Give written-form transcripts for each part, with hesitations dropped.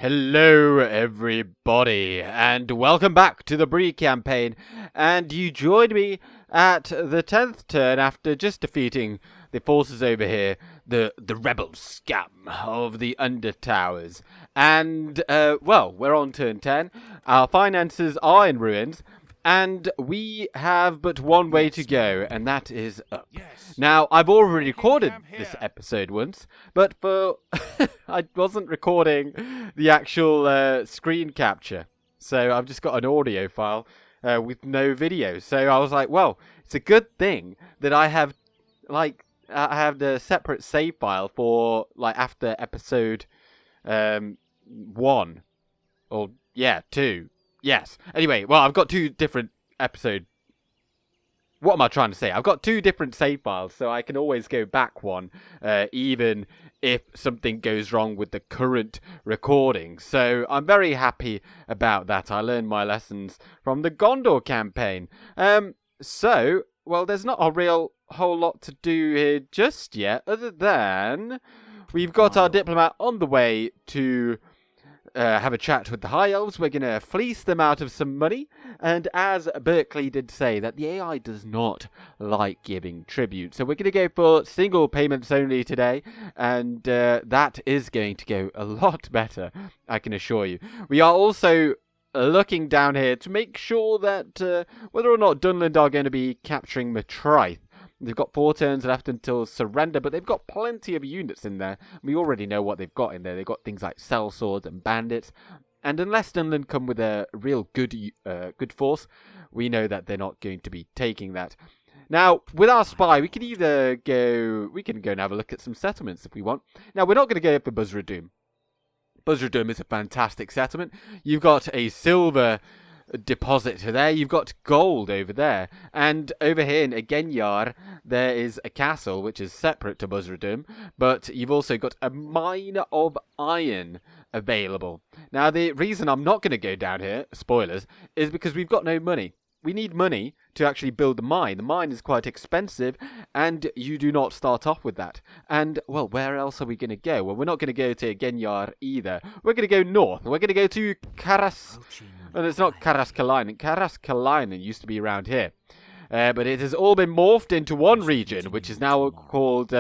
Hello everybody, and welcome back to the Bree campaign, and you joined me at the 10th turn after just defeating the forces over here, the rebel scum of the Undertowers. And, well, we're on turn 10, our finances are in ruins, and we have but one way to go, and that is up. Now, I've already recorded this episode once, but I wasn't recording the actual screen capture, so I've just got an audio file with no video. So I was like, well, it's a good thing that I have the separate save file for after episode 1 or 2. Yes. Anyway, well, I've got two different episode. What am I trying to say? I've got two different save files, so I can always go back one, even if something goes wrong with the current recording. So I'm very happy about that. I learned my lessons from the Gondor campaign. So, well, there's not a whole lot to do here just yet, other than we've got our diplomat on the way to have a chat with the High Elves. We're going to fleece them out of some money. And as Berkeley did say, that the AI does not like giving tribute. So we're going to go for single payments only today. And that is going to go a lot better, I can assure you. We are also looking down here to make sure that whether or not Dunland are going to be capturing Matrice. They've got 4 turns left until surrender, but they've got plenty of units in there. We already know what they've got in there. They've got things like sellswords and bandits. And unless Dunland come with a real good force, we know that they're not going to be taking that. Now, with our spy, we can go and have a look at some settlements if we want. Now, we're not going to go for Buzzradum. Buzzradum is a fantastic settlement. You've got a silver deposit there, you've got gold over there, and over here in Agenyar there is a castle which is separate to Buzzradum, but you've also got a mine of iron available. Now, the reason I'm not going to go down here, spoilers, is because we've got no money. We need money to actually build the mine. The mine is quite expensive, and you do not start off with that. And, well, where else are we going to go? Well, we're not going to go to Genyar either. We're going to go north. We're going to go to Karas. Well, it's not Karaskalainen. Karaskalainen used to be around here. But it has all been morphed into one region, which is now called,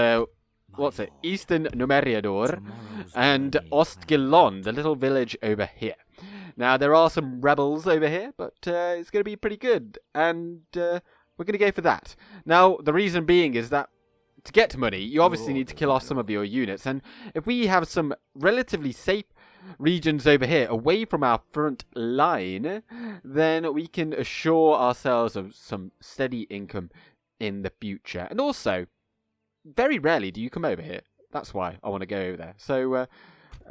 Eastern Numeriador, and Ost Gelon, the little village over here. Now, there are some rebels over here, but it's going to be pretty good, and we're going to go for that. Now, the reason being is that to get money, you obviously need to kill off some of your units, and if we have some relatively safe regions over here, away from our front line, then we can assure ourselves of some steady income in the future. And also, very rarely do you come over here. That's why I want to go over there. So, we're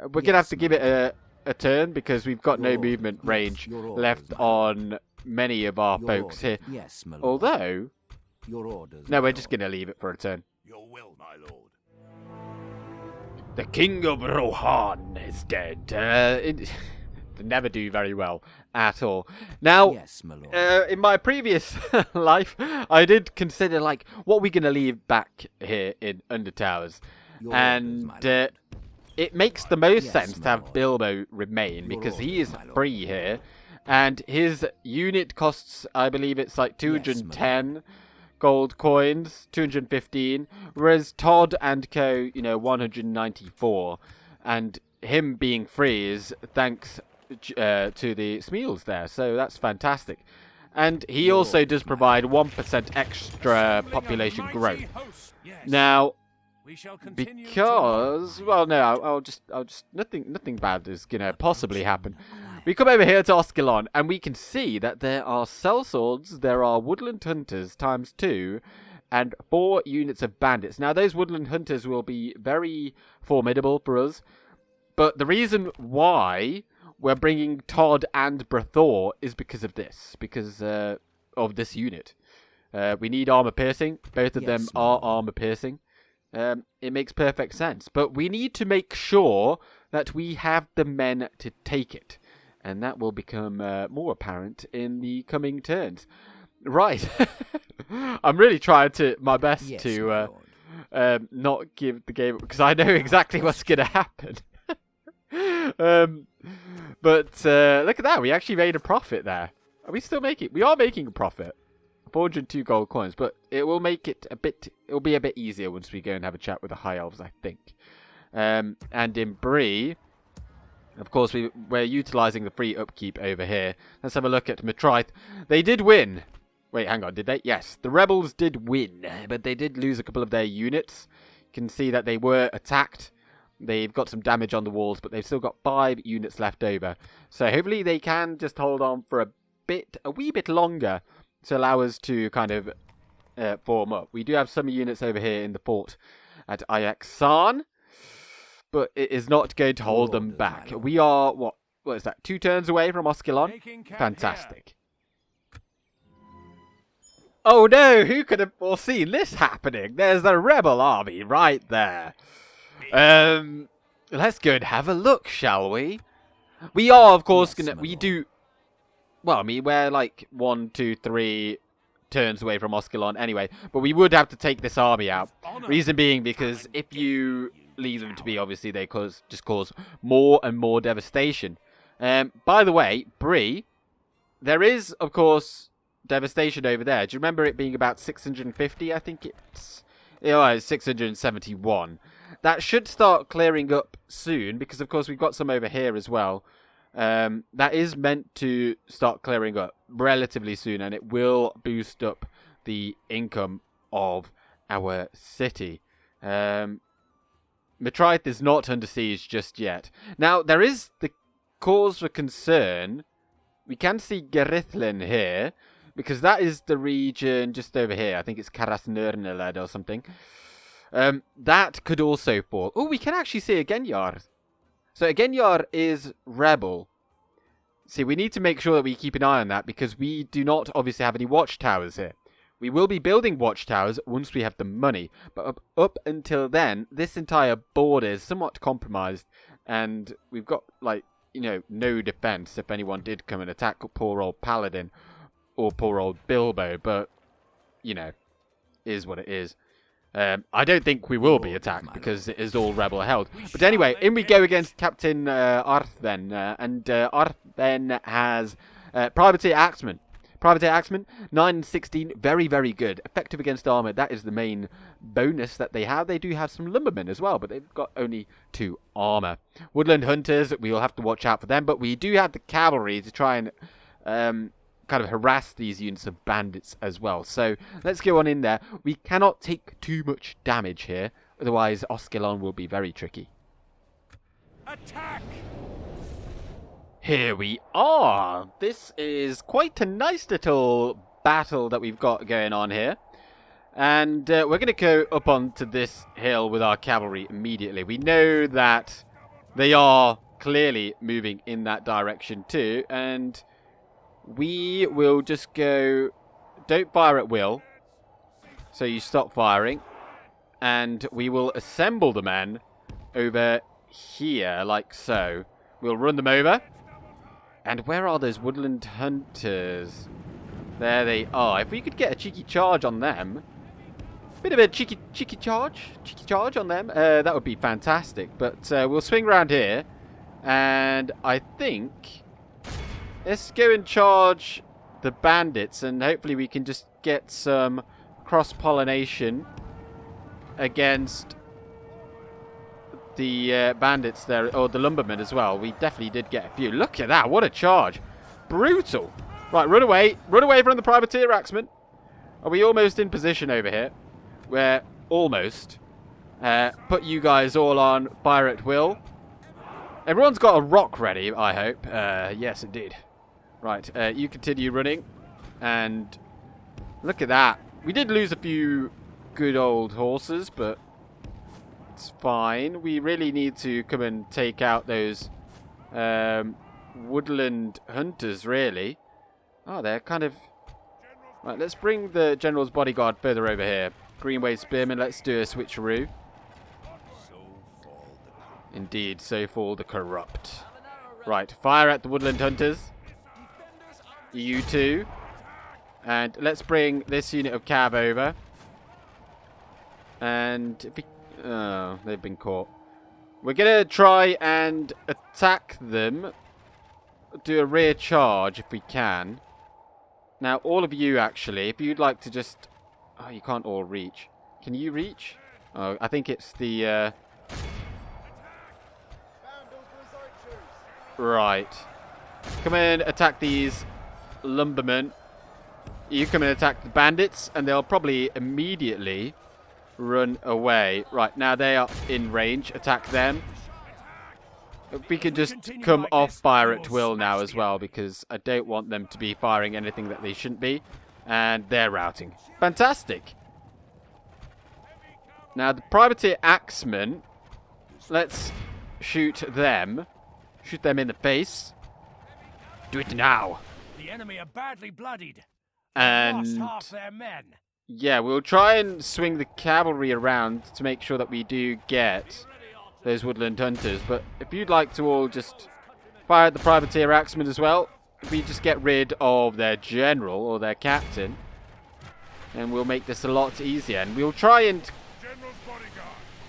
going to have to give it a turn, because we've got no movement range left on many of our folks here. Although, no, we're just going to leave it for a turn. Your will, my lord. The King of Rohan is dead. They never do very well at all. Now, in my previous life, I did consider, what are we going to leave back here in Undertowers? And it makes the most sense to have Bilbo remain, because he is free here. And his unit costs, I believe it's 210 gold coins, 215, whereas Todd and co, 194, and him being free is thanks to the Smeals there, so that's fantastic. And he also does provide 1% extra population growth. Now, because, well, no, I'll just nothing bad is gonna possibly happen. We come over here to Ost Gelon, and we can see that there are sellswords, there are woodland hunters times 2, and 4 units of bandits. Now, those woodland hunters will be very formidable for us, but the reason why we're bringing Todd and Brathor is because of this, because of this unit. We need armor piercing. Both of them are armor piercing. It makes perfect sense, but we need to make sure that we have the men to take it. And that will become more apparent in the coming turns. Right. I'm really trying my best to not give the game up, because I know exactly what's going to happen. But look at that. We actually made a profit there. Are we still making... We are making a profit. 402 gold coins. But it will make it a bit... It'll be a bit easier once we go and have a chat with the High Elves, I think. And in Bree... Of course, we're utilising the free upkeep over here. Let's have a look at Modification. They did win. Wait, hang on. Did they? Yes. The rebels did win. But they did lose a couple of their units. You can see that they were attacked. They've got some damage on the walls, but they've still got 5 units left over. So hopefully they can just hold on for a wee bit longer to allow us to kind of form up. We do have some units over here in the fort at Ixan. But it is not going to hold them back. We are, what is that, 2 turns away from Ost Gelon? Fantastic. Oh no, who could have foreseen this happening? There's a rebel army right there. Let's go and have a look, shall we? We are, of course, well, I mean, we're like 1, 2, 3 turns away from Ost Gelon anyway. But we would have to take this army out. Reason being because if you... leave them to be, obviously they just cause more and more devastation. By the way, Bree, there is of course devastation over there. Do you remember it being about 650? I think it's 671. That should start clearing up soon because of course we've got some over here as well. That is meant to start clearing up relatively soon, and it will boost up the income of our city. Modification is not under siege just yet. Now, there is the cause for concern. We can see Gerithlen here, because that is the region just over here. I think it's Karasnerneled or something. That could also fall. Oh, we can actually see a Genyar. So a Genyar is rebel. See, we need to make sure that we keep an eye on that, because we do not obviously have any watchtowers here. We will be building watchtowers once we have the money, but up until then, this entire border is somewhat compromised, and we've got, like, you know, no defense if anyone did come and attack poor old Paladin or poor old Bilbo, but, you know, is what it is. I don't think we will be attacked because it is all rebel held. But anyway, in we go against Captain Arthen, and Arthen has Privateer Axeman. Privateer Axeman, 9 and 16, very, very good. Effective against armor, that is the main bonus that they have. They do have some lumbermen as well, but they've got only 2 armor. Woodland Hunters, we will have to watch out for them, but we do have the cavalry to try and kind of harass these units of bandits as well. So let's go on in there. We cannot take too much damage here, otherwise Ost Gelon will be very tricky. Attack! Here we are. This is quite a nice little battle that we've got going on here. And we're going to go up onto this hill with our cavalry immediately. We know that they are clearly moving in that direction too. And we will just go... Don't fire at will. So you stop firing. And we will assemble the men over here, like so. We'll run them over. And where are those woodland hunters? There they are. If we could get a cheeky charge on them. Bit of a cheeky charge on them. That would be fantastic. But we'll swing around here. And I think... let's go and charge the bandits. And hopefully we can just get some cross-pollination against the bandits there, or the lumbermen as well. We definitely did get a few. Look at that, what a charge. Brutal. Right, run away from the privateer axemen. Are we almost in position over here? We're almost. Put you guys all on fire at will. Everyone's got a rock ready, I hope. Yes, indeed. Right, you continue running. And look at that. We did lose a few good old horses, but it's fine. We really need to come and take out those woodland hunters, really. Oh, they're kind of... Right, let's bring the general's bodyguard further over here. Greenway spearmen, let's do a switcheroo. Indeed, so fall the corrupt. Right, fire at the woodland hunters. You two. And let's bring this unit of cav over. And if we... oh, they've been caught. We're going to try and attack them do a rear charge if we can. Now, all of you, actually, if you'd like to just... Oh, you can't all reach. Can you reach? Oh, I think it's the... Right. Come in, attack these lumbermen. You come and attack the bandits, and they'll probably immediately run away. Right, now they are in range. Attack them. We can just come off fire at will now as well, because I don't want them to be firing anything that they shouldn't be. And they're routing. Fantastic. Now, the privateer axemen, let's shoot them. Shoot them in the face. Do it now. The enemy are badly bloodied. And Lost half their men. Yeah, we'll try and swing the cavalry around to make sure that we do get those woodland hunters. But if you'd like to all just fire at the privateer axemen as well, if we just get rid of their general or their captain, then we'll make this a lot easier. And we'll try and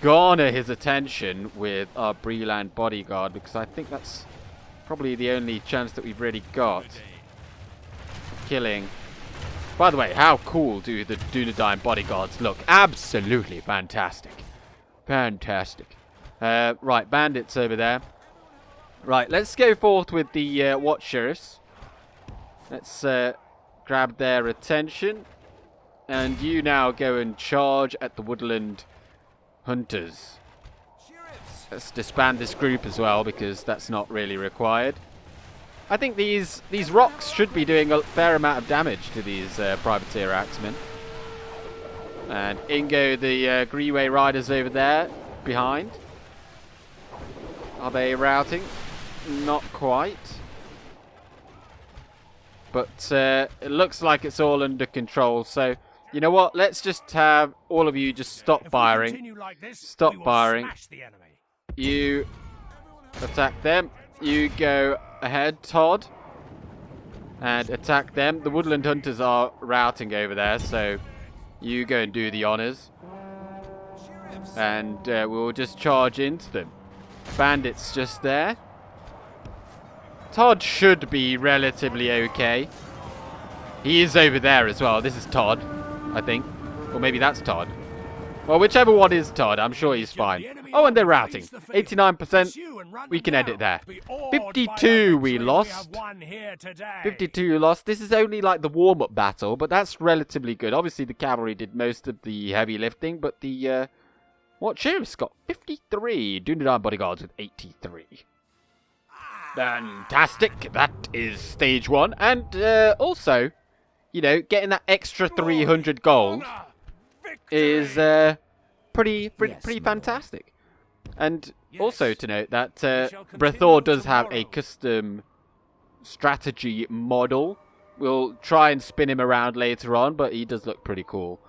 garner his attention with our Bree-land bodyguard, because I think that's probably the only chance that we've really got killing. By the way, how cool do the Dunedain bodyguards look? Absolutely fantastic. Fantastic. Right, bandits over there. Right, let's go forth with the watch sheriffs. Let's grab their attention. And you now go and charge at the woodland hunters. Let's disband this group as well, because that's not really required. I think these rocks should be doing a fair amount of damage to these privateer axemen. And in go the Greenway riders over there behind. Are they routing? Not quite. But it looks like it's all under control. So, you know what? Let's just have all of you just stop firing. Stop firing. You attack them. You go ahead, Todd, and attack them. The woodland hunters are routing over there, so you go and do the honors. And we'll just charge into them. Bandits just there. Todd should be relatively okay. He is over there as well. This is Todd, I think. Or maybe that's Todd. Well, whichever one is Todd, I'm sure he's fine. Oh, and they're routing. 89%. We can edit there. 52 we lost. 52 lost. This is only like the warm-up battle, but that's relatively good. Obviously, the cavalry did most of the heavy lifting, but the watch sheriffs got 53. Dunedain bodyguards with 83. Fantastic. That is stage 1. And also, you know, getting that extra 300 gold is pretty fantastic. And also to note that Brathor does have a custom strategy model. We'll try and spin him around later on, but he does look pretty cool.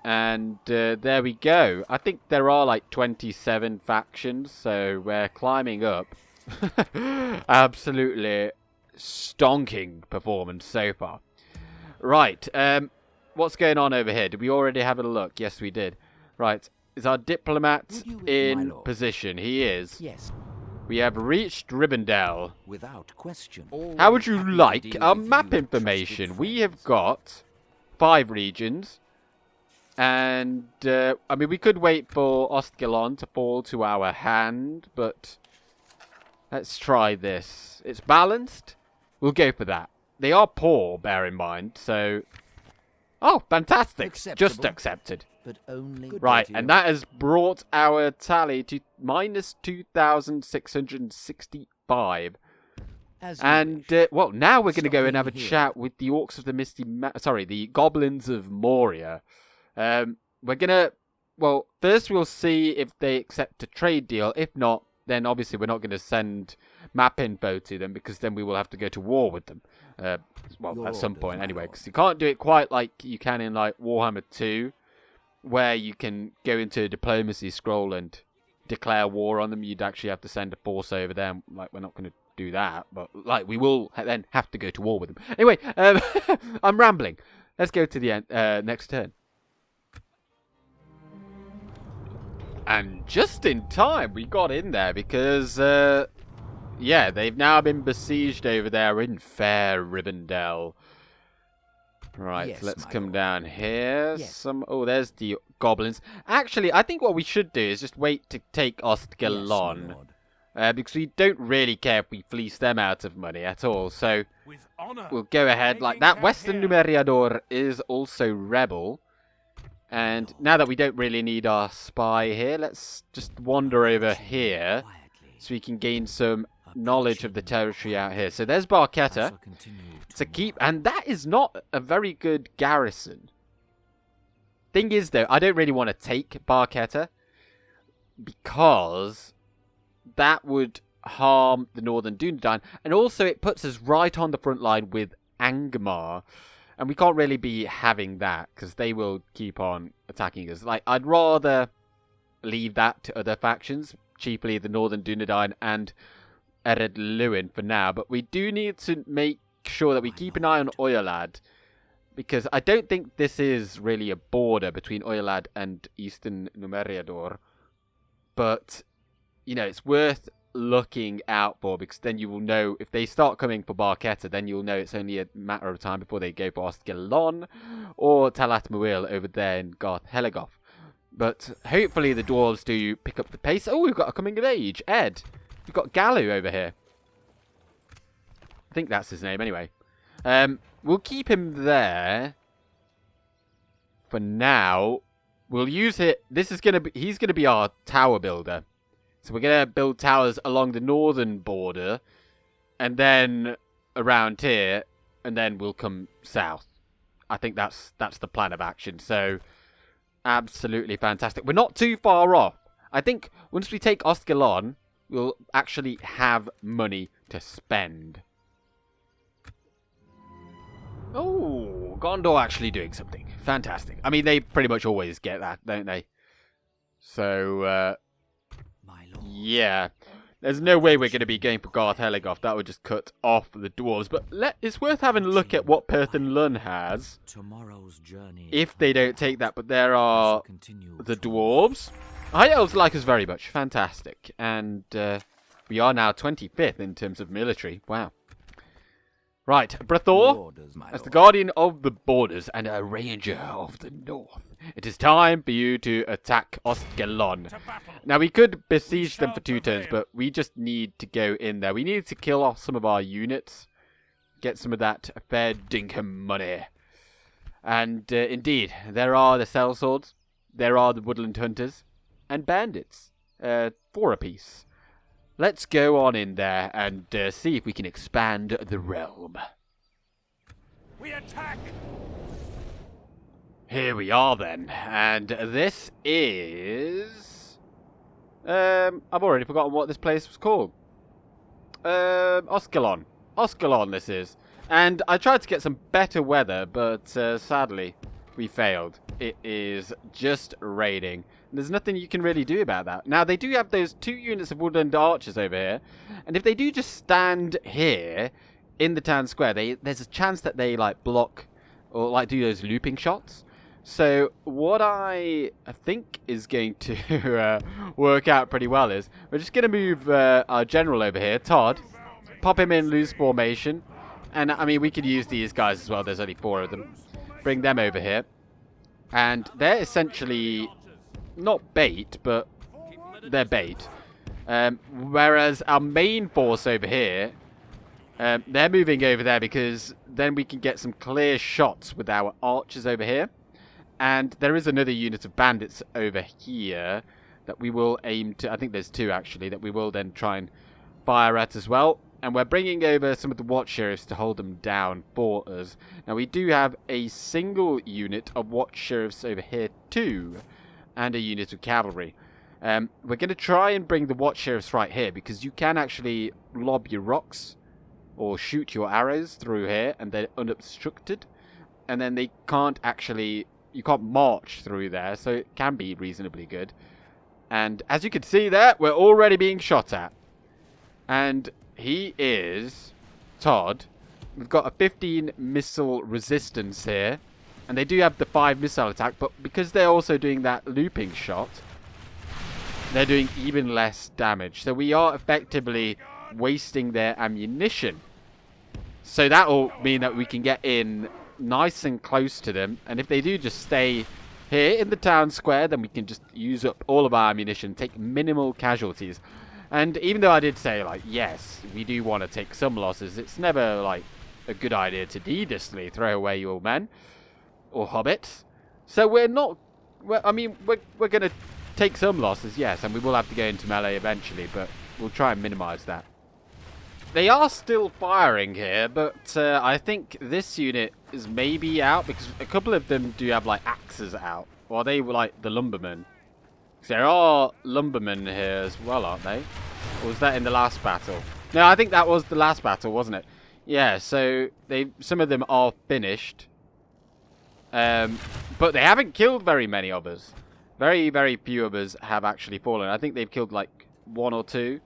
And there we go. I think there are like 27 factions, so we're climbing up. Absolutely stonking performance so far. Right, what's going on over here? Did we already have a look? Yes, we did. Right, is our diplomat in position? He is. Yes. We have reached Rivendell. Without question. How would you like our map information? We have got 5 regions. And, I mean, we could wait for Ost Gelon to fall to our hand, but let's try this. It's balanced. We'll go for that. They are poor, bear in mind, so... Oh, fantastic. Acceptable. Just accepted. But only Right, and that has brought our tally to minus 2,665. And, well, now we're going to go and have a chat with the Orcs of the Misty... the Goblins of Moria. We're going to... Well, first we'll see if they accept a trade deal. If not, then obviously we're not going to send map info to them, because then we will have to go to war with them. Well, at some point anyway, because you can't do it quite like you can in like Warhammer 2, where you can go into a diplomacy scroll and declare war on them. You'd actually have to send a force over there. Like, we're not going to do that, but like we will then have to go to war with them. Anyway, I'm rambling. Let's go to the next turn. And just in time, we got in there because yeah, they've now been besieged over there in Fair Rivendell. Right, Yes, let's my come lord. down here. Yes. Oh, there's the goblins. Actually, I think what we should do is just wait to take Ost Yes, my Gelon. lord. Because we don't really care if we fleece them out of money at all. So With honor. we'll go ahead like Making that. camp Western here. Numeriador is also rebel. And now that we don't really need our spy here, let's just wander over here so we can gain some knowledge of the territory out here. So there's Barketta. It's a keep, and that is not a very good garrison. Thing is, though, I don't really want to take Barketta because that would harm the Northern Dunedain, and also it puts us right on the front line with Angmar. And we can't really be having that, because they will keep on attacking us. Like, I'd rather leave that to other factions, chiefly the Northern Dunedain and Ered Luin for now. But we do need to make sure that we keep an eye on Oilad, because I don't think this is really a border between Oilad and Eastern Numeriador. But, you know, it's worth looking out for, because then you will know if they start coming for Barketta, then you'll know it's only a matter of time before they go for Ost Gelon or Talat Muil over there in Garth Heligoth. But hopefully the dwarves do pick up the pace. Oh, we've got a coming of age, Ed. We've got Galu over here. I think that's his name anyway. We'll keep him there for now. We'll use it. He's gonna be our tower builder. So we're going to build towers along the northern border, and then around here, and then we'll come south. I think that's the plan of action. So, absolutely fantastic. We're not too far off. I think once we take Ost Gelon, we'll actually have money to spend. Oh, Gondor actually doing something. Fantastic. I mean, they pretty much always get that, don't they? So, yeah, there's no way we're going to be going for Garth Heligoth. That would just cut off the dwarves. But it's worth having a look at what Perth and Lun has. If they don't take that, but there are the dwarves. High elves like us very much. Fantastic. And we are now 25th in terms of military. Wow. Right, Brathor, as the guardian of the borders and a ranger of the north, it is time for you to attack Ost Gelon. Now, we could besiege them for 2 turns, but we just need to go in there. We need to kill off some of our units, get some of that fair dinkum money. And indeed, there are the sellswords, there are the woodland hunters, and bandits, 4 apiece. Let's go on in there and see if we can expand the realm. We attack! Here we are then, and this is... I've already forgotten what this place was called. Ost Gelon. Ost Gelon this is. And I tried to get some better weather, but sadly, we failed. It is just raining. There's nothing you can really do about that. Now, they do have those 2 units of woodland archers over here. And if they do just stand here in the town square, there's a chance that they, like, block or, like, do those looping shots. So, what I think is going to work out pretty well is we're just going to move our general over here, Todd, pop him in loose formation. And, I mean, we could use these guys as well. There's only 4 of them. Bring them over here. And they're essentially... not bait, but they're bait. Whereas our main force over here, they're moving over there because then we can get some clear shots with our archers over here. And there is another unit of bandits over here that we will aim to... I think there's 2 actually, that we will then try and fire at as well. And we're bringing over some of the watch sheriffs to hold them down for us. Now we do have a single unit of watch sheriffs over here too. And a unit of cavalry. We're going to try and bring the watch sheriffs right here, because you can actually lob your rocks or shoot your arrows through here, and they're unobstructed. And then they can't actually... you can't march through there, so it can be reasonably good. And as you can see there, we're already being shot at. And he is... Todd. We've got a 15 missile resistance here. And they do have the 5 missile attack, but because they're also doing that looping shot, they're doing even less damage. So we are effectively wasting their ammunition. So that will mean that we can get in nice and close to them. And if they do just stay here in the town square, then we can just use up all of our ammunition, take minimal casualties. And even though I did say, like, yes, we do want to take some losses, it's never, like, a good idea to needlessly throw away your men or hobbits. So we're not... I mean, we're going to take some losses, yes, and we will have to go into melee eventually, but we'll try and minimize that. They are still firing here, but I think this unit is maybe out because a couple of them do have, like, axes out. Or they were, like, the lumbermen. Because there are lumbermen here as well, aren't they? Or was that in the last battle? No, I think that was the last battle, wasn't it? Yeah, so some of them are finished. But they haven't killed very many of us. Very, very few of us have actually fallen. I think they've killed, like, 1 or 2.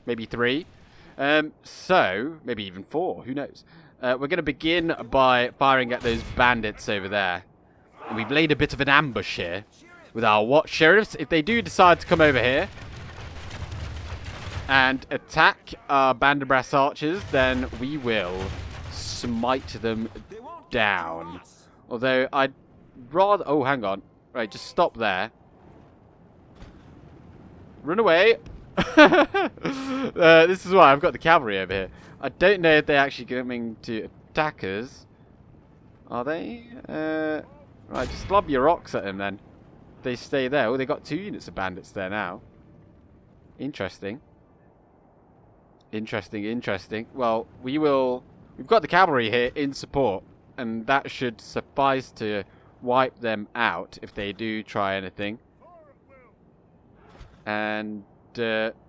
Maybe 3. So, maybe even 4, who knows. We're going to begin by firing at those bandits over there. And we've laid a bit of an ambush here with our watch sheriffs. If they do decide to come over here and attack our band of brass archers, then we will smite them down. Although I'd rather... Oh, hang on. Right, just stop there. Run away. This is why I've got the cavalry over here. I don't know if they're actually coming to attack us. Are they? Right, just lob your rocks at them then. They stay there. Oh, they got 2 units of bandits there now. Interesting. Interesting. Well, we've got the cavalry here in support, and that should suffice to wipe them out if they do try anything. And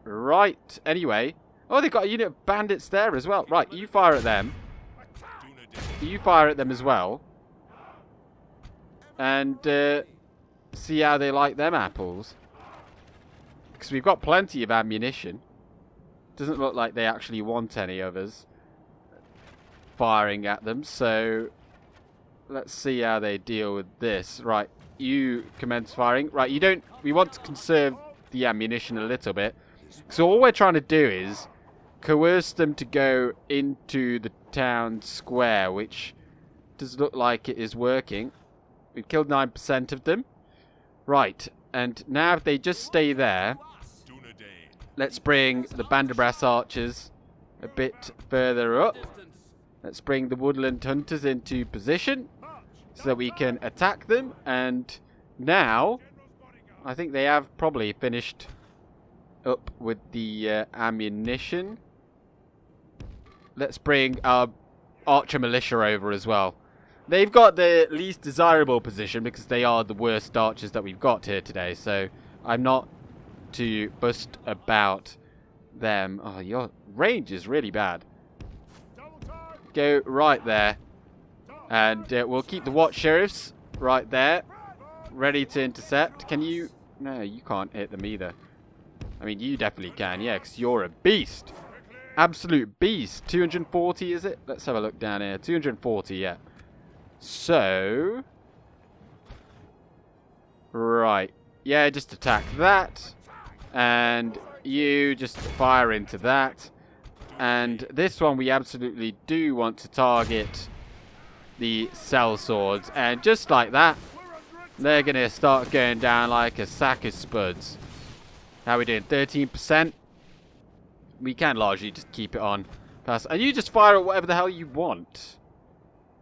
right, anyway. Oh, they've got a unit of bandits there as well. Right, you fire at them. You fire at them as well. And see how they like them apples. Because we've got plenty of ammunition. Doesn't look like they actually want any of us firing at them. So let's see how they deal with this. Right, you commence firing. Right, you don't... We want to conserve the ammunition a little bit. So all we're trying to do is coerce them to go into the town square, which does look like it is working. We've killed 9% of them. Right, and now if they just stay there, let's bring the band of brass archers a bit further up. Let's bring the woodland hunters into position so that we can attack them. And now I think they have probably finished up with the ammunition. Let's bring our archer militia over as well. They've got the least desirable position because they are the worst archers that we've got here today. So I'm not too fussed about them. Oh, your range is really bad. Go right there. And we'll keep the watch sheriffs right there, ready to intercept. Can you... No, you can't hit them either. I mean, you definitely can, yeah, because you're a beast. Absolute beast. 240, is it? Let's have a look down here. 240, yeah. So... Right. Yeah, just attack that. And you just fire into that. And this one we absolutely do want to target the sellswords. And just like that, they're going to start going down like a sack of spuds. How are we doing? 13%? We can largely just keep it on. And you just fire at whatever the hell you want.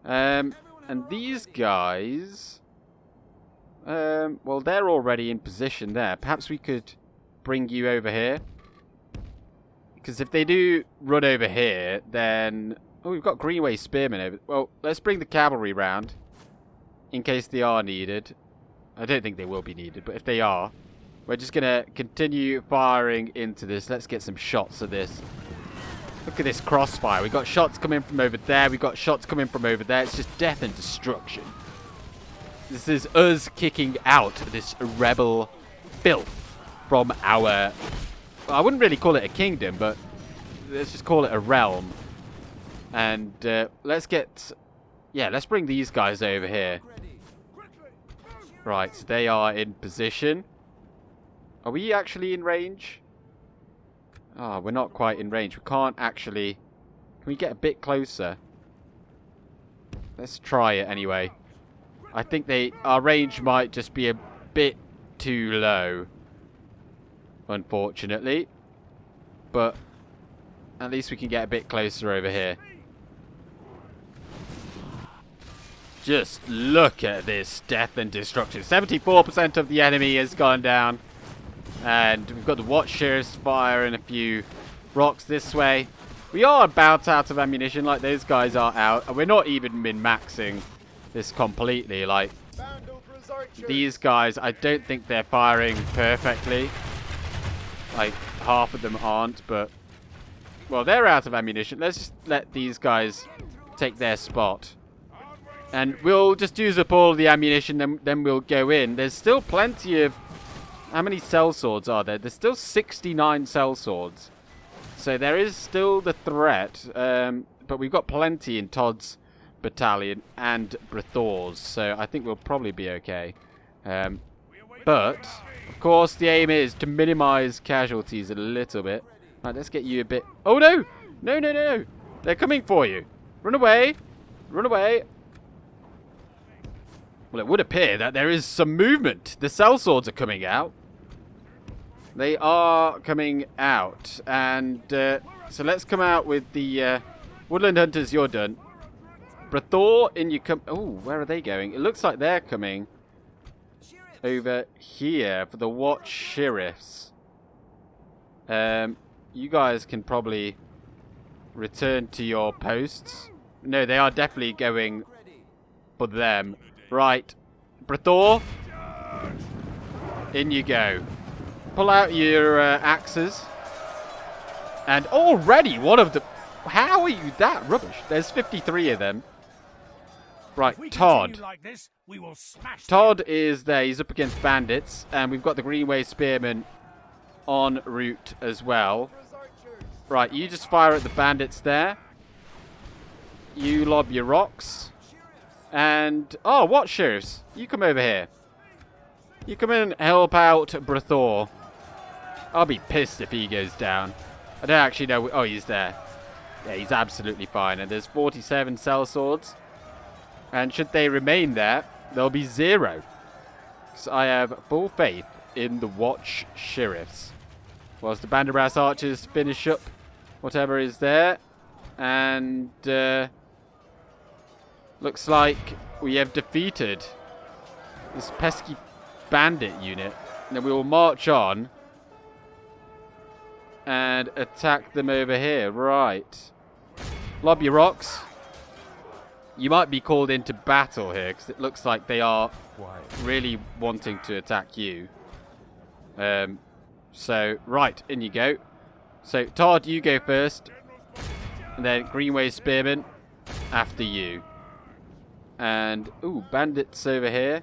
And these guys... well, they're already in position there. Perhaps we could bring you over here. Because if they do run over here, then... Oh, we've got Greenway Spearmen over... Well, let's bring the cavalry round. In case they are needed. I don't think they will be needed, but if they are... We're just going to continue firing into this. Let's get some shots of this. Look at this crossfire. We've got shots coming from over there. We've got shots coming from over there. It's just death and destruction. This is us kicking out this rebel filth from our... Well, I wouldn't really call it a kingdom, but let's just call it a realm. And let's get... Yeah, let's bring these guys over here. Right, so they are in position. Are we actually in range? Oh, we're not quite in range. We can't actually... Can we get a bit closer? Let's try it anyway. I think our range might just be a bit too low. Unfortunately. But at least we can get a bit closer over here. Just look at this death and destruction. 74% of the enemy has gone down. And we've got the Watch Sheriff's fire and a few rocks this way. We are about out of ammunition, like those guys are out. And we're not even min-maxing this completely. Like, these guys, I don't think they're firing perfectly. Like, half of them aren't, but... Well, they're out of ammunition. Let's just let these guys take their spot. And we'll just use up all the ammunition, then we'll go in. There's still plenty of... How many sellswords are there? There's still 69 sellswords. So there is still the threat. But we've got plenty in Todd's battalion and Brathor's. So I think we'll probably be okay. But, of course, the aim is to minimize casualties a little bit. Right, let's get you a bit... Oh, no! No, no, no! They're coming for you! Run away! Run away! Well, it would appear that there is some movement. The sellswords are coming out. They are coming out. And so let's come out with the Woodland Hunters. You're done. Brathor, in you come... Oh, where are they going? It looks like they're coming over here for the Watch Sheriffs. You guys can probably return to your posts. No, they are definitely going for them. Right, Brathor, in you go. Pull out your axes. And already one of the... How are you that rubbish? There's 53 of them. Right, Todd. Like this, we will smash Todd is there. He's up against bandits. And we've got the Greenway Spearmen en route as well. Right, you just fire at the bandits there. You lob your rocks. And, oh, what sheriffs? You come over here. You come in and help out Brathor. I'll be pissed if he goes down. I don't actually know. Oh, he's there. Yeah, he's absolutely fine. And there's 47 sellswords. And should they remain there, there'll be 0. So I have full faith in the Watch Sheriffs. Whilst the Band of Brass Archers finish up whatever is there. And, looks like we have defeated this pesky bandit unit. And then we will march on and attack them over here. Right. Lob your rocks. You might be called into battle here because it looks like they are really wanting to attack you. So, right, in you go. So, Todd, you go first. And then Greenway Spearmen after you. And, ooh, bandits over here.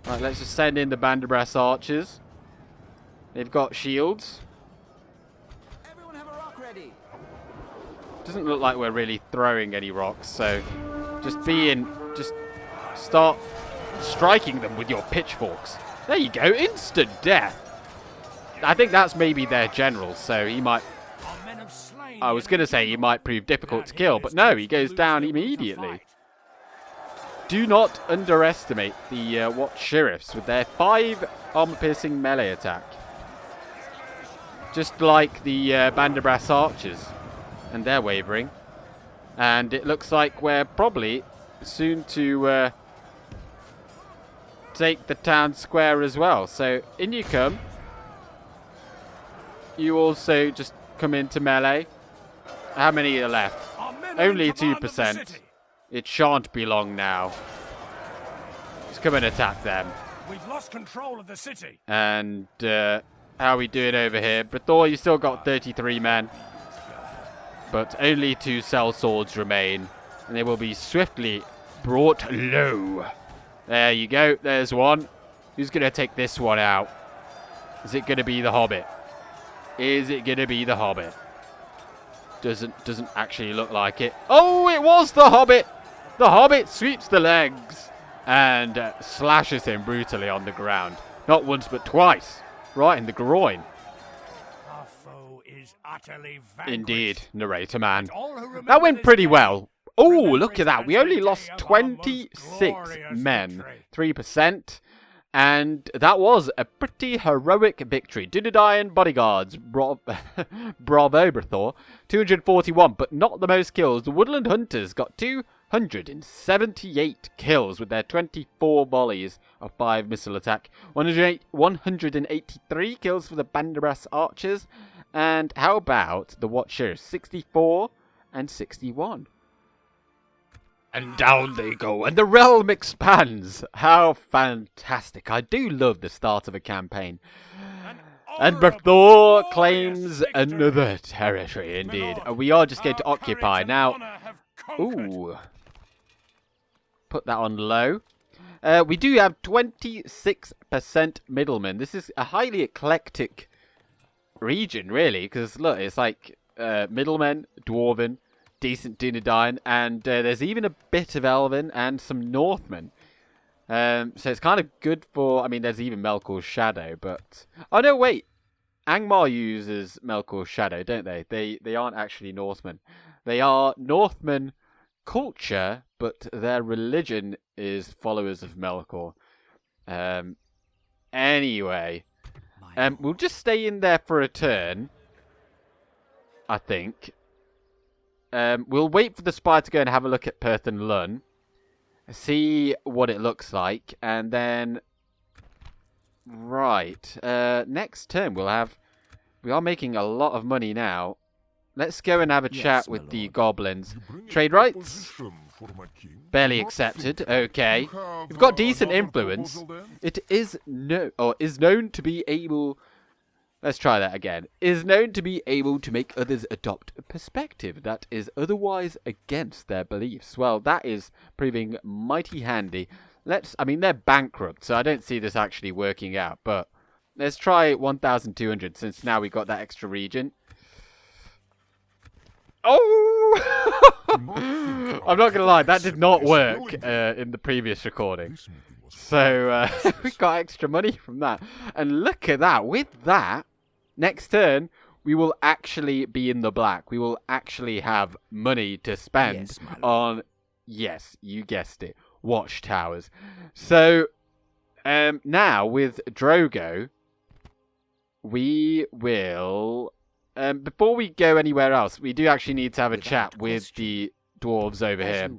Right, let's just send in the Band of Brass Archers. They've got shields. Everyone have a rock ready. Doesn't look like we're really throwing any rocks, so just start striking them with your pitchforks. There you go, instant death. I think that's maybe their general, so he might... I was going to say he might prove difficult to kill, but no, he goes down immediately. Do not underestimate the Watch Sheriffs with their 5 armor-piercing melee attack. Just like the Band of Brass Archers. And they're wavering. And it looks like we're probably soon to take the town square as well. So, in you come. You also just come into melee. How many are left? Only 2%. It shan't be long now. Just come and attack them. We've lost control of the city. And how are we doing over here? Brathor, you still got 33 men. But only 2 sellswords remain. And they will be swiftly brought low. There you go. There's one. Who's going to take this one out? Is it going to be the Hobbit? Is it going to be the Hobbit? Doesn't actually look like it. Oh, it was the Hobbit! The Hobbit sweeps the legs and slashes him brutally on the ground. Not once, but twice. Right in the groin. Our foe is is utterly vanquished. Indeed, narrator man. All who remember That went this pretty day well. Oh, remember look it at that. as We the only day lost of our most 26 glorious men. victory. 3%. And that was a pretty heroic victory. Dunedain bodyguards, bravo Brathor, 241, but not the most kills. The Woodland Hunters got 278 kills with their 24 volleys of 5 missile attack. 183 kills for the Banderas Archers. And how about the Watchers? 64 and 61. And down they go, and the realm expands. How fantastic. I do love the start of a campaign. And Brathor claims another territory, indeed. And we are just going to occupy. Now, ooh. Put that on low. We do have 26% middlemen. This is a highly eclectic region, really. Because, look, it's like middlemen, dwarven, decent Dunedain, and there's even a bit of Elven and some Northmen. So it's kind of good for... I mean, there's even Melkor's Shadow, but... Oh, no, wait. Angmar uses Melkor's Shadow, don't they? They aren't actually Northmen. They are Northman culture, but their religion is followers of Melkor. Anyway. We'll just stay in there for a turn, I think. We'll wait for the spy to go and have a look at Perth and Lun. See what it looks like. And then... Right. Next turn we'll have... We are making a lot of money now. Let's go and have a chat with the goblins. Trade rights? Barely accepted. Okay. We've got decent influence. It is known to be able... Let's try that again. Is known to be able to make others adopt a perspective that is otherwise against their beliefs. Well, that is proving mighty handy. I mean, they're bankrupt, so I don't see this actually working out. But let's try 1,200 since now we got that extra region. Oh! I'm not going to lie, that did not work in the previous recording. So we got extra money from that. And look at that. With that, next turn, we will actually be in the black. We will actually have money to spend on, yes, you guessed it, watchtowers. So, now with Drogo, we will... before we go anywhere else, we do actually need to have a chat with the dwarves over here.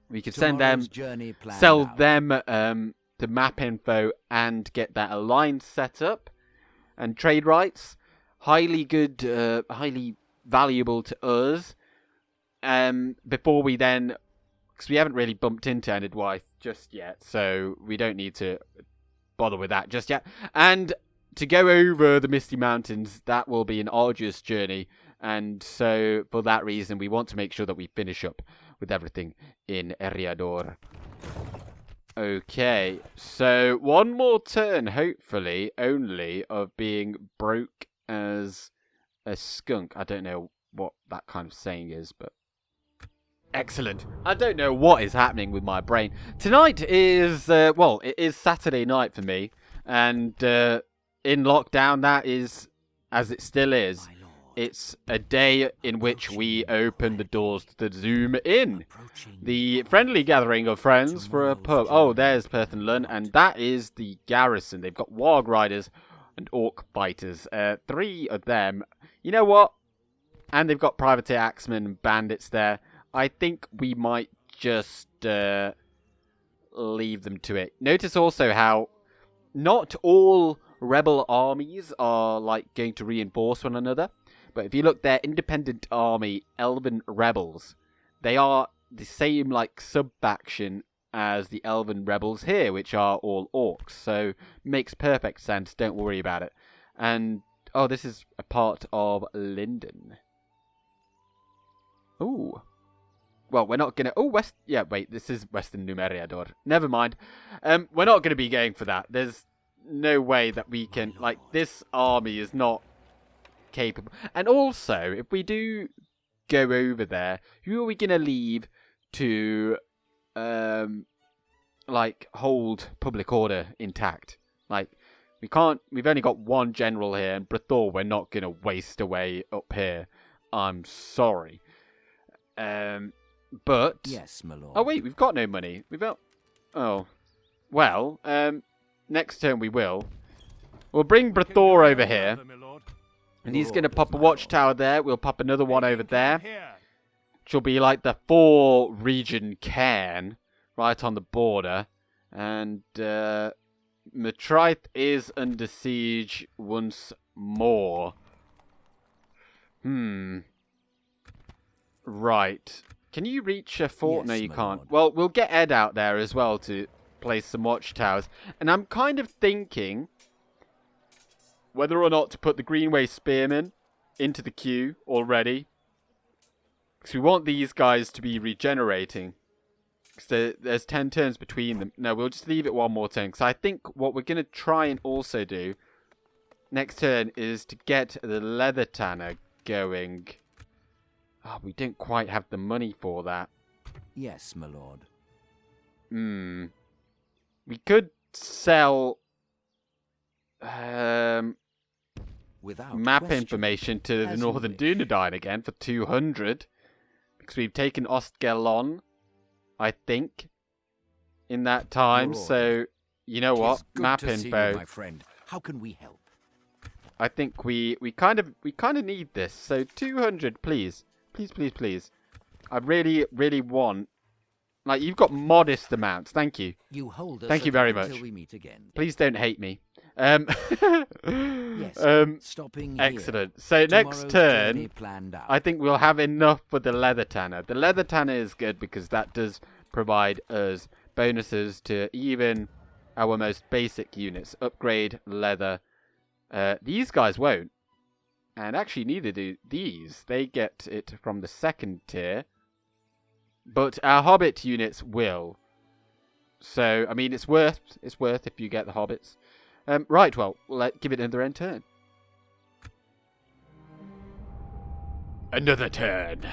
We could send them, sell them the map info and get that alliance set up. And trade rights, highly good, highly valuable to us. Before we then, because we haven't really bumped into Enedwaith just yet, so we don't need to bother with that just yet. And to go over the Misty Mountains, that will be an arduous journey. And so, for that reason, we want to make sure that we finish up with everything in Eriador. Okay, so one more turn, hopefully, only, of being broke as a skunk. I don't know what that kind of saying is, but... Excellent. I don't know what is happening with my brain. Tonight is, well, it is Saturday night for me, and in lockdown, that is, as it still is, it's a day in which we open the doors to the Zoom Inn, the friendly gathering of friends for a pub. Oh, there's Perth and Lun, and that is the garrison. They've got warg riders and orc fighters. 3 of them. You know what? And they've got privateer axemen and bandits there. I think we might just leave them to it. Notice also how not all rebel armies are like going to reinforce one another. But if you look, their independent army, Elven rebels, they are the same like sub-faction as the Elven rebels here, which are all orcs. So makes perfect sense. Don't worry about it. And oh, this is a part of Linden. Ooh. Well, we're not gonna. Oh, west. Yeah, wait. This is Western Numeriador. Never mind. We're not gonna be going for that. There's no way that we can. Like, this army is not capable. And also, if we do go over there, who are we gonna leave to like hold public order intact? Like, We can't. We've only got one general here, and Brathor we're not gonna waste away up here. I'm sorry. But Yes, my lord. oh wait, we've got no money. We've got. Oh, well. Next turn we will. We'll bring Brathor over here, and he's gonna pop a watchtower there. We'll pop another one over there, which will be like the 4 region cairn right on the border, and Matraith is under siege once more. Right. Can you reach a fort? Yes, No, you my can't. lord. Well, we'll get Ed out there as well to place some watchtowers. And I'm kind of thinking whether or not to put the Greenway Spearmen into the queue already. Because we want these guys to be regenerating. Because there's 10 turns between them. No, we'll just leave it one more turn. Because I think what we're going to try and also do next turn is to get the Leather Tanner going. Oh, we don't quite have the money for that. Yes, my lord. We could sell Without map question. information to the As you Northern wish. Dunedain again for 200. Because we've taken Ost Gelon, I think, in that time. Your So, you know what? 'Tis good Map to see info. you, my friend. How can we help? I think we kind of need this. So 200, please. Please. I really want. Like, you've got modest amounts. Thank you. You hold us Thank you at very until much. we meet again. Please don't hate me. Yes. Stopping Excellent. here. So next Tomorrow's turn, journey planned out. I think we'll have enough for the Leather Tanner. The Leather Tanner is good because that does provide us bonuses to even our most basic units. Upgrade leather. These guys won't. And actually neither do these. They get it from the 2nd tier. But our Hobbit units will. So, I mean, it's worth if you get the Hobbits. Right, well, let's give it another end turn. Another turn.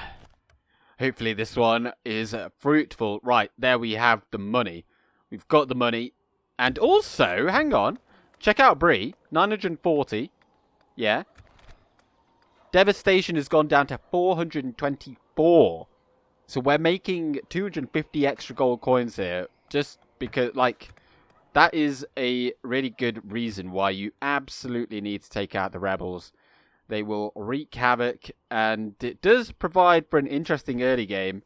Hopefully this one is fruitful. Right, there we have the money. We've got the money. And also, hang on. Check out Bree. 940. Yeah. Devastation has gone down to 424. So we're making 250 extra gold coins here. Just because, like, that is a really good reason why you absolutely need to take out the rebels. They will wreak havoc, and it does provide for an interesting early game.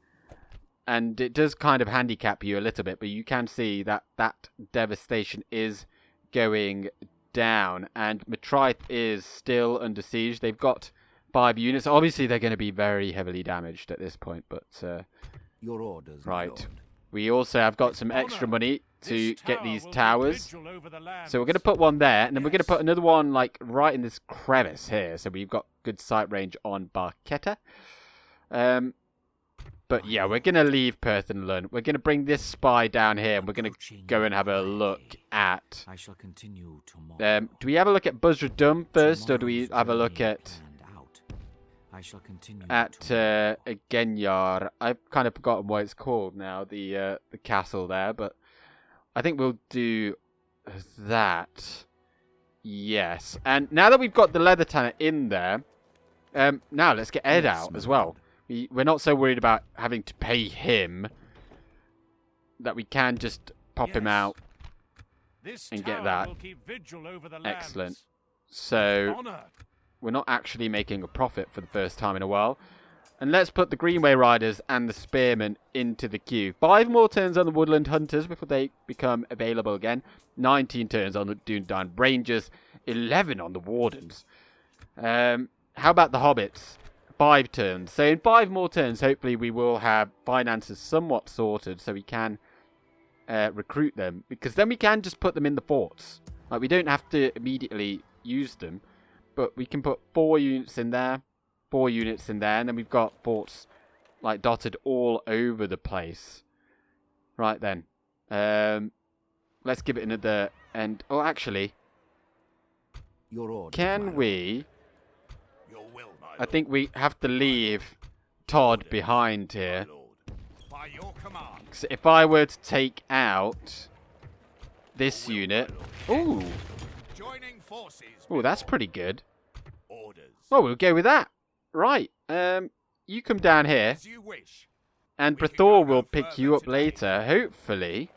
And it does kind of handicap you a little bit, but you can see that that devastation is going down. And Matraith is still under siege. They've got 5 units. Obviously, they're going to be very heavily damaged at this point, but Your orders, my right. lord. We also have got some extra money to get these towers. So we're going to put one there, and then we're going to put another one like right in this crevice here. So we've got good sight range on Barketta. But yeah, we're going to leave Perth and Lund. We're going to bring this spy down here, and we're going to go and have a look at... I shall continue tomorrow. do we have a look at Buzzra first, or do we have a look at... I shall continue Genyar? I've kind of forgotten what it's called now, the castle there, but I think we'll do that. Yes. And now that we've got the Leather Tanner in there, now let's get Ed out as well. We're not so worried about having to pay him that we can just pop him out and get that. Excellent. So we're not actually making a profit for the first time in a while. And let's put the Greenway Riders and the Spearmen into the queue. 5 more turns on the Woodland Hunters before they become available again. 19 turns on the Dunedain Rangers. 11 on the Wardens. How about the Hobbits? 5 turns. So in 5 more turns, hopefully we will have finances somewhat sorted so we can recruit them. Because then we can just put them in the forts. Like, we don't have to immediately use them. But we can put 4 units in there. 4 units in there. And then we've got forts like dotted all over the place. Right then. Let's give it another end. Oh, actually. Your orders, Can we... Your will, my I think we have to leave Todd behind here. By your command. So if I were to take out this unit... Ooh! Join Joining forces. Oh, that's before. pretty good. Orders. Well, we'll go with that. Right. You come down here, As you wish. and We can Brathor go will no pick further you up today. later. Hopefully,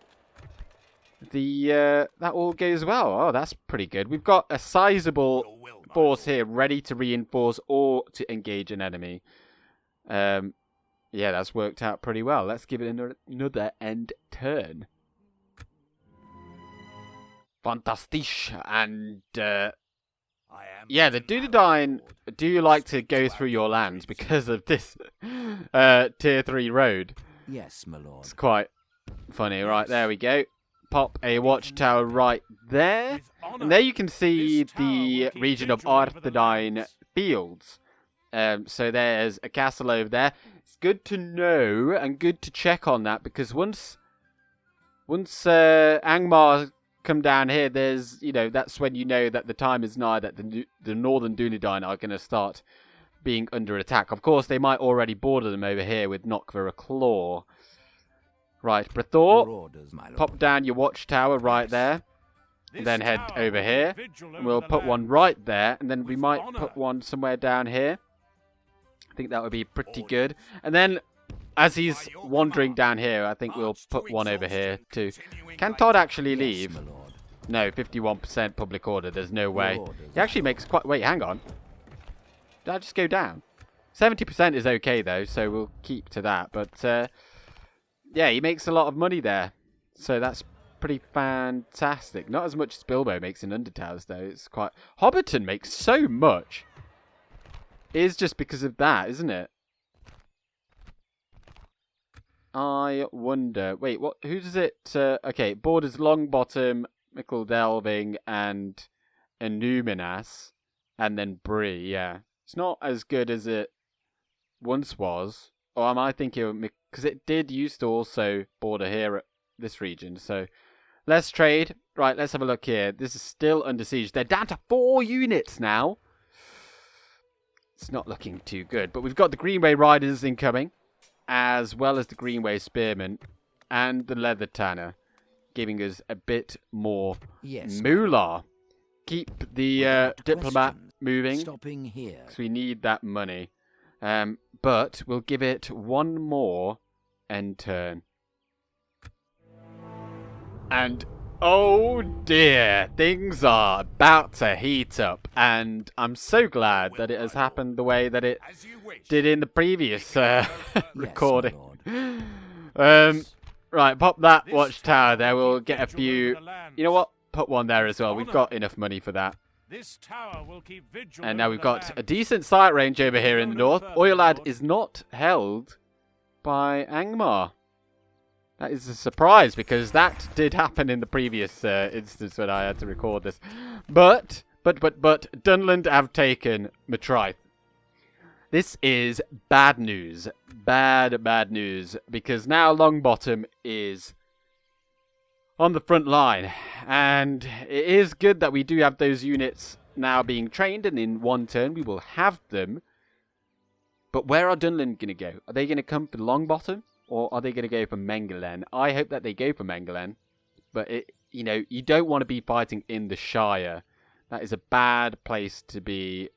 that all goes well. Oh, that's pretty good. We've got a sizable Your will, my force lord. here, ready to reinforce or to engage an enemy. Yeah, that's worked out pretty well. Let's give it another end turn. Fantastisch. And, I am yeah, the but an Dunedain outlaw. do like to Speak go to through our your lands countries. because of this tier 3 road. Yes, my lord. It's quite funny. Right, there we go. Pop a watchtower right there. With honor. And there you can see This tower the will keep region of vigil over the Arthedain lands. Fields. So there's a castle over there. It's good to know and good to check on that, because once Angmar come down here, there's, that's when you know that the time is nigh that the northern Dunedain are going to start being under attack. Of course, they might already border them over here with Nokva a Claw. Right, Your Brathor, orders, my lord. pop down your watchtower right Yes. there. This Then head tower over will keep here. vigil And over we'll the put one lands. right there, and then we With might honor. put one somewhere down here. I think that would be pretty Orders. good. And then, as he's By your wandering command. down here, I think we'll March put to one over here exhaustion, too. continuing Can later. Todd actually Yes, leave? my lord. No, 51% public order. There's no way. orders, He actually makes quite... Wait, hang on. Did I just go down? 70% is okay, though, so we'll keep to that. But, yeah, he makes a lot of money there. So that's pretty fantastic. Not as much as Bilbo makes in Undertales, though. It's quite... Hobbiton makes so much. It is just because of that, isn't it? I wonder... Wait, what? Who does it... okay, it borders Longbottom, Mickle Delving, and Enuminas. And then Bree, yeah. It's not as good as it once was. Or am I thinking of... Because it did used to also border here at this region, so... Let's trade. Right, let's have a look here. This is still under siege. They're down to 4 units now. It's not looking too good. But we've got the Greenway Riders incoming, as well as the Greenway Spearmen and the Leather Tanner, giving us a bit more Yes. moolah. Keep the Without diplomat question. moving, Stopping here. because we need that money. But we'll give it one more end turn. And oh dear, things are about to heat up, and I'm so glad that it has happened the way that it As you wish. did in the previous recording. Yes, my lord. Right, pop that This watchtower tower there. will We'll keep get a vigil few. over the lands. You know what? Put one there as well. We've Honor. got enough money for that. This tower will keep vigil And now over we've the got a lands. decent sight range over here in the Go no north. further, Oilad Lord. is not held by Angmar. That is a surprise, because that did happen in the previous instance when I had to record this. But Dunland have taken Matrife. This is bad news. Bad news. Because now Longbottom is on the front line. And it is good that we do have those units now being trained, and in one turn we will have them. But where are Dunland going to go? Are they going to come for Longbottom? Or are they going to go for Mengelen? I hope that they go for Mengelen. But, you don't want to be fighting in the Shire. That is a bad place to be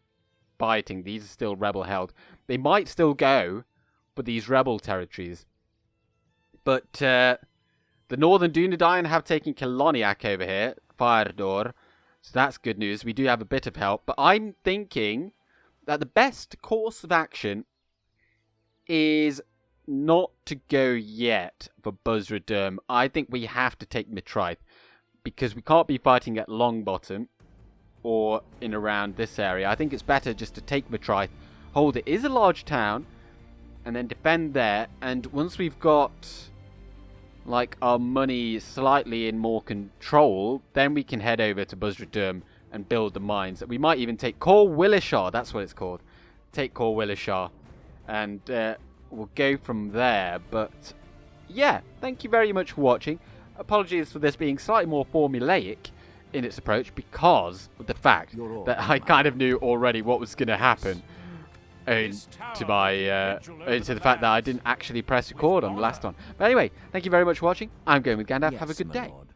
fighting. These are still rebel-held. They might still go for these rebel territories. But the Northern Dunedain have taken Keloniac over here. Firedor. So that's good news. We do have a bit of help. But I'm thinking that the best course of action is not to go yet for Buzzradurm. I think we have to take Matrife, because we can't be fighting at Longbottom or in around this area. I think it's better just to take Matrife, hold it. It is a large town, and then defend there. And once we've got like our money slightly in more control, then we can head over to Buzzradurm and build the mines. We might even take Cor Willishar, that's what it's called. Take Cor Willishar, and we'll go from there. But yeah, thank you very much for watching. Apologies for this being slightly more formulaic in its approach, because of the fact that I kind of knew already what was going to happen, owing to the fact that I didn't actually press record on the last one. But anyway, thank you very much for watching. I'm going with Gandalf. Have a Yes, good my day. lord.